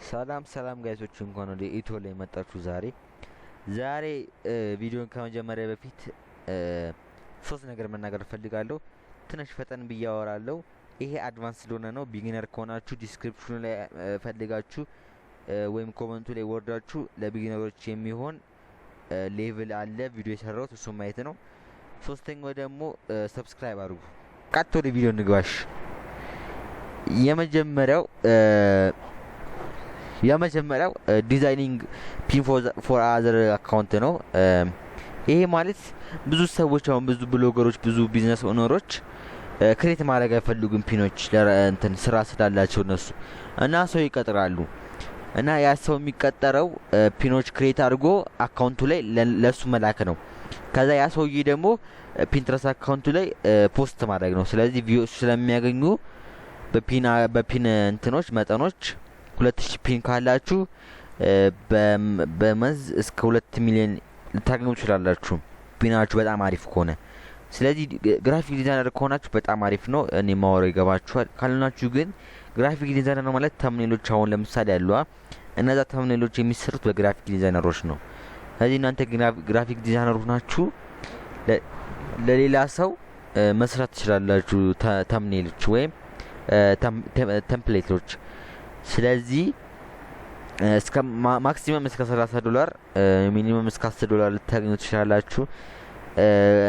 ሰላም ጋይሶች እንኳን ወደ ኢትዮ ላይ መጣችሁ። ዛሬ ቪዲዮን ከመጀመሪያ በፊት ሶስት ነገር መናገር ፈልጋለሁ። ትንሽ ፈጠን ብዬ አወራለሁ። ይሄ አድቫንስ ስለሆነ ነው። ቢጊነር ከሆናችሁ ዲስክሪፕሽኑ ላይ ፈልጋችሁ ወይም ኮሜንቱ ላይ ወርዳችሁ ለቢጊነሮች የሚሆን ሌቭል አለ ቪዲዮ የሰራሁት እሱ ማየት ነው። ሶስተኛው ደግሞ ሰብስክራይብ አድርጉ። ቀጥታ ወደ ቪዲዮ እንግባሽ። የመጀመሪያው ዲዛይኒንግ ፒን ፎር አዘር አካውንት ነው። ይሄ ማለት ብዙ ሰዎች አሁን ብዙ ብሎገሮች ብዙ ቢዝነስ ኦነሮች ክሬት ማድረግ አይፈልጉም ፒኖች ለእንትን ስራ ስላላቸው እነሱ እና ሰው ይቀጥራሉ እና ያ ሰው የሚቀጠረው ፒኖች ክሬት አድርጎ አካውንቱ ላይ ለሱ መላክ ነው። ከዛ ያ ሰውዬ ደግሞ ፒንትረስት አካውንቱ ላይ ፖስት ማድረግ ነው። ስለዚህ ቪዲዮዎች ስለሚያገኙ በፒን እንትኖች መጠኖች 2000 ፒን ካላችሁ በመዝ እስከ 2 ሚሊዮን ልታገኙ ትችላላችሁ ፒናችሁ በጣም አሪፍ ከሆነ። ስለዚህ ግራፊክ ዲዛይነር ከሆናችሁ በጣም አሪፍ ነው። እኔ ማወራው ይገባችኋል። ካልናችሁ ግን ግራፊክ ዲዛይነር ማለት ተምኔሎች አሁን ለምሳሌ ያሉዋ እነዛ ተምኔሎች የሚሰሩት በግራፊክ ዲዛይነሮች ነው። ስለዚህ እናንተ ግራፊክ ዲዛይነሮች ናችሁ ለሌላ ሰው መስራት ትችላላችሁ ተምኔሎች ወይም ቴምፕሌቶች። ስለዚህ እስከ ማክሲመም እስከ $30 ሚኒመም እስከ $10 ልታገኙ ትችላላችሁ።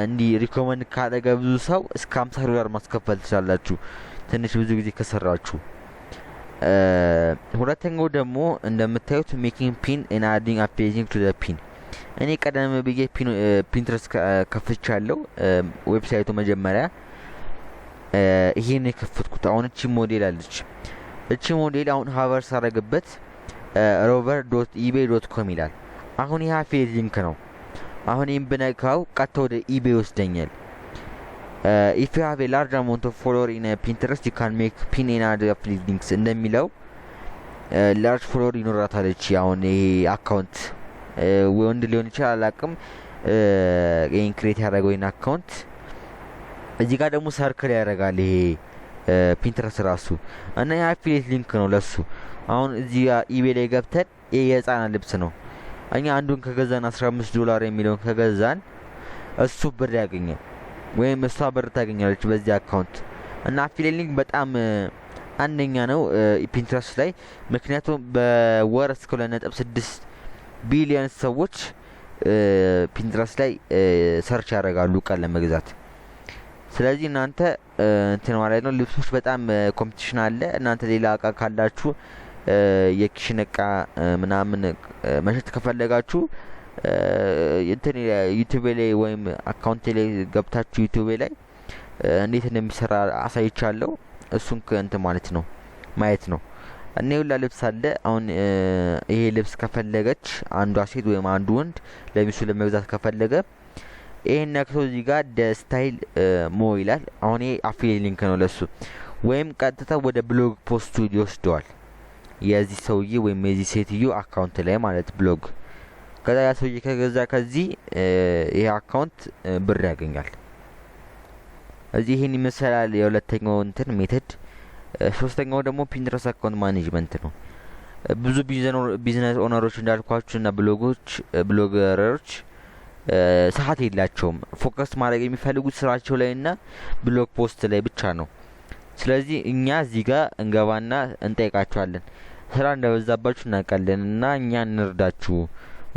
እንዲ ሪኮመንድ ካደረገ ብዙ ሰው እስከ $50 ማስከፈል ትችላላችሁ ትንሽ ብዙ ጊዜ ከሰራችሁ። ሁለተኛው ደግሞ እንደምታዩት ሜኪንግ ፒን ኤንድ አዲንግ አፔጂንግ ቱ ዘ ፒን። እኔ ቀደም ብዬ ፒንትረስት ከፍቻለሁ ዌብሳይቱ መጀመሪያ ይሄን የከፈትኩት። አሁን እቺ ሞዴል አለች። እቺ ሞዴል አሁን ሀቨር ሳረግበት rover.ebay.com ይላል። አሁን ይሄ አፌሊየት ሊንክ ነው። አሁን ይሄን ብነካው ቀጥታ ወደ ኢቤይ ወስደኛል። if you have a large amount of follower in Pinterest you can make pin and add affiliate links እንደሚለው ላርጅ ፎሎወር ይኖራታል እቺ አሁን ይሄ አካውንት ወንድ ሊሆን ይችላል አላቅም። ይሄን ክሬት ያደረገው ይሄን አካውንት እዚህ ጋር ደግሞ ሰርክል ያደርጋል ይሄ ፒንትረስት ራሱ እና ያ አፊሊየት ሊንክ ነው ለሱ። አሁን እዚህ ኢቤይ ላይ ገብተን ይሄ የህፃናት ልብስ ነው። እኛ አንዱን ከገዛን $15 የሚለውን ከገዛን እሱ ብር ያገኛል ወይም እሷ ብር ታገኛለች በዚህ አካውንት። እና አፊሊየት ሊንክ በጣም አንደኛ ነው ፒንትረስት ላይ። ምክንያቱም በወር እስከ 2.6 ቢሊዮን ሰዎች ፒንትረስት ላይ ሰርች ያደርጋሉ እቃ ለመግዛት። ስለዚህ እናንተ እንትን ማለት ነው ልብሶች በጣም ኮምፒቲሽን አለ። እናንተ ሌላ እቃ ካላችሁ የኪሽን እቃ ምናምን መሸጥ ከፈለጋችሁ እንትን ዩቲዩብ ላይ ወይም አካውንት ላይ ገብታችሁ ዩቲዩብ ላይ እንዴት እንደሚሰራ አሳይቻለሁ። እሱን እንትን ማለት ነው ማየት ነው። እኔ ሁላ ልብስ አለ። አሁን ይሄ ልብስ ከፈለገች አንዷ ሴት ወይም አንዱ ወንድ ለሚሱ ለመግዛት ከፈለገ ይሄን ነክቶ እዚህ ጋር ስታይል ሞ ይላል። አሁን ይሄ አፊሊየት ሊንክ ነው ለሱ። ወይም ቀጥታ ወደ ብሎግ ፖስቱ ይወስደዋል የዚህ ሰውዬ ወይም የዚህ ሴትዮ አካውንት ላይ ማለት ብሎግ። ከዛ ያ ሰውዬ ከገዛ ከዚህ ይሄ አካውንት ብር ያገኛል። እዚህ ይሄን ይመስላል የሁለተኛው እንትን ሜተድ። ሶስተኛው ደግሞ ፒንትረስት አካውንት ማኔጅመንት ነው። ብዙ ቢዝነስ ኦነሮች እንዳልኳችሁ እና ብሎገሮች ሰዓት የላቸውም። ፎከስ ማድረግ የሚፈልጉት ስራቸው ላይ እና ብሎግ ፖስት ላይ ብቻ ነው። ስለዚህ እኛ እዚህ ጋር እንገባና እንጠይቃቸዋለን። ስራ እንደበዛባችሁ እናውቃለን እና እኛ እንርዳችሁ፣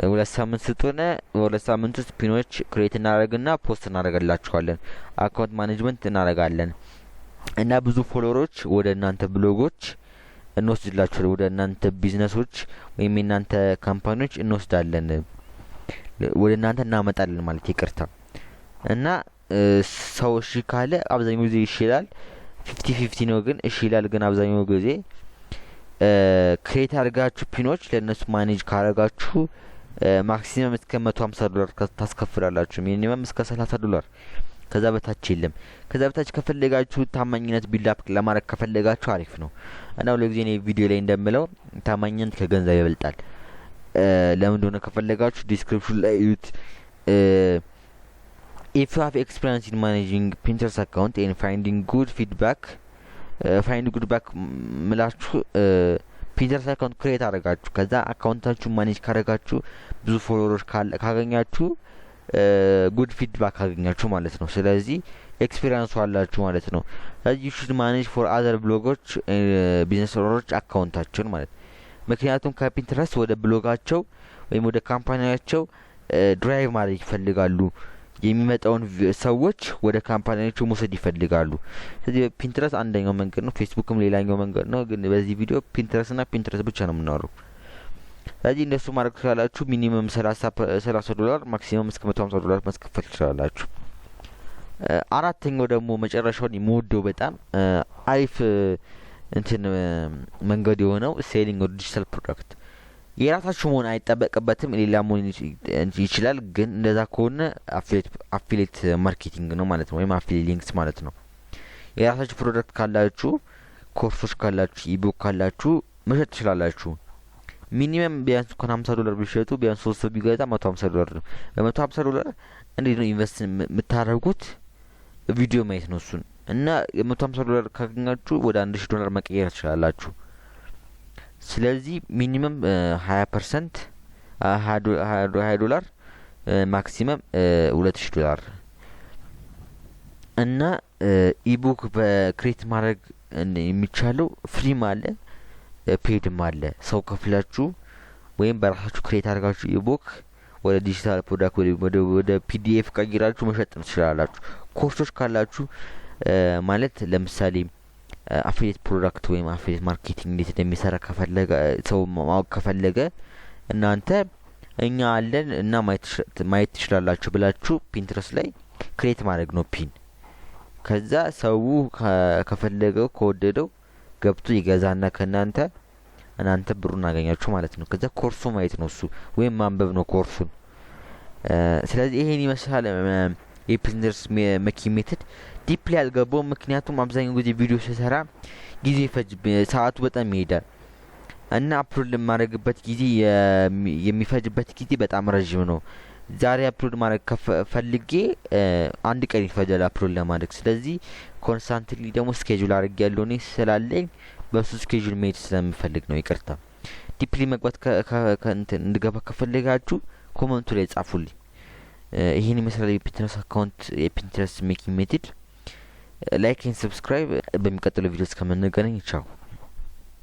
2 ሳምንት ስጡን። በ2 ሳምንት ውስጥ ፒኖች ክሬት እናደርግና ፖስት እናደርግላችኋለን። አካውንት ማኔጅመንት እናደርጋለን እና ብዙ ፎሎወሮች ወደ እናንተ ብሎጎች እንወስድላችኋለን። ወደ እናንተ ቢዝነሶች ወይም የእናንተ ካምፓኒዎች እንወስዳለን፣ ወደ እናንተ እናመጣለን ማለት ይቅርታ። እና ሰው እሺ ካለ አብዛኛው ጊዜ ይሽላል። 50-50 ነው ግን እሺ ይላል። ግን አብዛኛው ጊዜ ክሬት አድርጋችሁ ፒኖች ለነሱ ማኔጅ ካደረጋችሁ ማክሲመም እስከ $150 ታስከፍላላችሁ። ሚኒመም እስከ $30። ከዛ በታች የለም። ከዛ በታች ከፈለጋችሁ ታማኝነት ቢልድ ለማድረግ ከፈለጋችሁ አሪፍ ነው። እና ሁሉ ጊዜ ነው ቪዲዮ ላይ እንደምለው ታማኝነት ከገንዘብ ይበልጣል። ለምን እንደሆነ ከፈለጋችሁ ዲስክሪፕሽን ላይ እዩት። if you have experience in managing Pinterest account and finding good feedback ምላችሁ ፒንተረስት አካውንት ክሬት አረጋችሁ ከዛ አካውንታችሁ ማኔጅ ካረጋችሁ ብዙ ፎሎወሮች ካገኛችሁ ጉድ ፊድባክ አገኛችሁ ማለት ነው ስለዚህ ኤክስፒሪየንሱ አላችሁ ማለት ነው ስለዚህ you should manage for other ብሎጎች ቢዝነስ ኦነሮች አካውንታቸውን ማለት ምክንያቱም ከፒንተረስት ወደ ብሎጋቸው ወይም ወደ ካምፓኒያቸው ድራይቭ ማድረግ ይፈልጋሉ የሚመጣውን ሰዎች ወደ ካምፓኒያቸው መውሰድ ይፈልጋሉ ስለዚህ ፒንተረስት አንደኛው መንገድ ነው ፌስቡክም ሌላኛው መንገድ ነው ግን በዚህ ቪዲዮ ፒንተረስት ብቻ ነው የምናወራው ስለዚህ እንደሱ ማድረግ ትችላላችሁ ሚኒመም $30 ማክሲመም እስከ $150 ማስከፈል ትችላላችሁ አራተኛው ደግሞ መጨረሻውን የምወደው በጣም አሪፍ እንትን መንገድ የሆነው ሴሊንግ ዲጂታል ፕሮዳክት የራሳችሁ መሆን አይጠበቅበትም ሌላ መሆን ይችላል ግን እንደዛ ከሆነ አፊሊየት ማርኬቲንግ ነው ማለት ነው ወይም አፊሊየት ሊንክስ ማለት ነው የራሳችሁ ፕሮዳክት ካላችሁ ኮርሶች ካላችሁ ኢቡክ ካላችሁ መሸጥ ትችላላችሁ ሚኒመም ቢያንስ እንኳን $50 ቢሸጡ ቢያንስ 3 ሰው ቢገዛ $150 ነው በ$150 እንዴት ነው ኢንቨስት የምታደርጉት ቪዲዮ ማየት ነው እሱን እና $150 ካገኛችሁ ወደ $1000 መቀየር ትችላላችሁ ስለዚህ ሚኒመም 20% $20 ማክሲመም $2000 እና ኢቡክ በክሬት ማድረግ የሚቻለው ፍሪም አለ ፔድም አለ ሰው ከፍላችሁ ወይም በራሳችሁ ክሬት አድርጋችሁ ኢቡክ ወደ ዲጂታል ፕሮዳክት ወደ ፒዲኤፍ ቀይራችሁ መሸጥ ትችላላችሁ ኮርሶች ካላችሁ ማለት ለምሳሌ አፊሊየት ፕሮዳክት ወይም አፊሊየት ማርኬቲንግ እንዴት እንደሚሰራ ከፈለገ ሰው ማወቅ ከፈለገ እናንተ እኛ አለን እና ማየት ትችላላችሁ ብላችሁ ፒንተረስት ላይ ክሬት ማድረግ ነው ፒን ከዛ ሰው ከፈለገው ከወደደው ገብቶ ይገዛና እናንተ ብሩን አገኛችሁ ማለት ነው ከዛ ኮርሱ ማየት ነው እሱ ወይም ማንበብ ነው ኮርሱን ስለዚህ ይሄን ይመስላል የፒንተረስት ሜተድ ዲፕሊ አልገባው ምክንያቱም አብዛኛው ጊዜ ቪዲዮ ሲሰራ ጊዜ ሰዓቱ በጣም ይሄዳል እና አፕሎድ ለማድረግበት ጊዜ የሚፈጅበት ጊዜ በጣም ረጅም ነው ዛሬ አፕሎድ ማድረግ ፈልጌ አንድ ቀን ይፈጃል አፕሎድ ለማድረግ ስለዚህ ኮንስታንትሊ ደግሞ ስኬጁል አድርጌያለሁ እኔ ስላለኝ በሱ ስኬጁል መሄድ ስለምፈልግ ነው ይቅርታ ዲፕሊ መግባት እንድገባ ከፈለጋችሁ ኮሜንቱ ላይ ጻፉልኝ ይሄን ይመስላል የፒንተረስት አካውንት የፒንተረስት ሜኪንግ ሜተድ ላይክ ኤንድ ሰብስክራይብ በሚቀጥለው ቪዲዮ እስከምንገናኝ ቻው